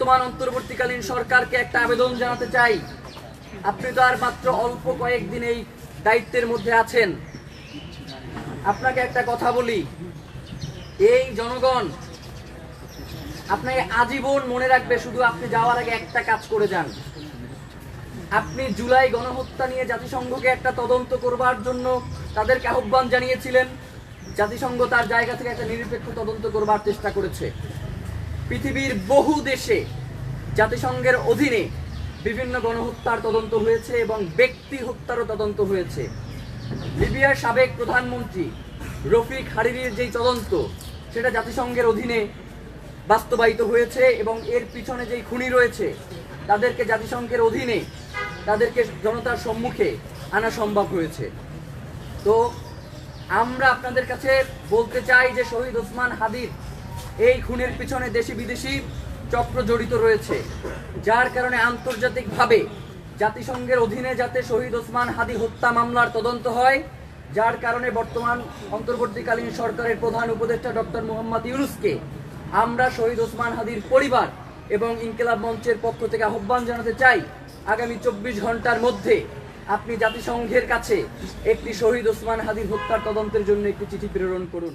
বর্তমান অন্তর্বর্তীকালীন সরকারকে একটা আবেদন জানাতে চাই। আপনি তো আর মাত্র অল্প কয়েকদিন এই দায়িত্বের মধ্যে আছেন। আপনাকে একটা কথা বলি, এই জনগণ আপনাকে আজীবন মনে রাখবে। শুধু আপনি যাওয়ার আগে একটা কাজ করে যান। আপনি জুলাই গণহত্যা নিয়ে জাতিসংঘকে একটা তদন্ত করবার জন্য তাদেরকে আহ্বান জানিয়েছিলেন। জাতিসংঘ তার জায়গা থেকে একটা নিরপেক্ষ তদন্ত করবার চেষ্টা করেছে। পৃথিবীর বহু দেশে জাতিসংঘের অধীনে বিভিন্ন গণহত্যার তদন্ত হয়েছে এবং ব্যক্তি হত্যারও তদন্ত হয়েছে। লিবিয়ার সাবেক প্রধানমন্ত্রী রফিক হারিরির যেই তদন্ত, সেটা জাতিসংঘের অধীনে বাস্তবায়িত হয়েছে এবং এর পিছনে যেই খুনি রয়েছে তাদেরকে জাতিসংঘের অধীনে তাদেরকে জনতার সম্মুখে আনা সম্ভব হয়েছে। তো আমরা আপনাদের কাছে বলতে চাই যে শহীদ ওসমান হাদির এই খুনের পিছনে দেশি বিদেশি চক্র জড়িত রয়েছে, যার কারণে আন্তর্জাতিকভাবে জাতিসংঘের অধীনে যাতে শহীদ ওসমান হাদি হত্যা মামলার তদন্ত হয়, যার কারণে বর্তমান অন্তর্বর্তীকালীন সরকারের প্রধান উপদেষ্টা ডক্টর মোহাম্মদ ইউনূসকে আমরা শহীদ ওসমান হাদির পরিবার এবং ইনকিলাব মঞ্চের পক্ষ থেকে আহ্বান জানাতে চাই, আগামী 24 ঘন্টার মধ্যে আপনি জাতিসংঘের কাছে একটি শহীদ ওসমান হাদির হত্যার তদন্তের জন্য একটি চিঠি প্রেরণ করুন।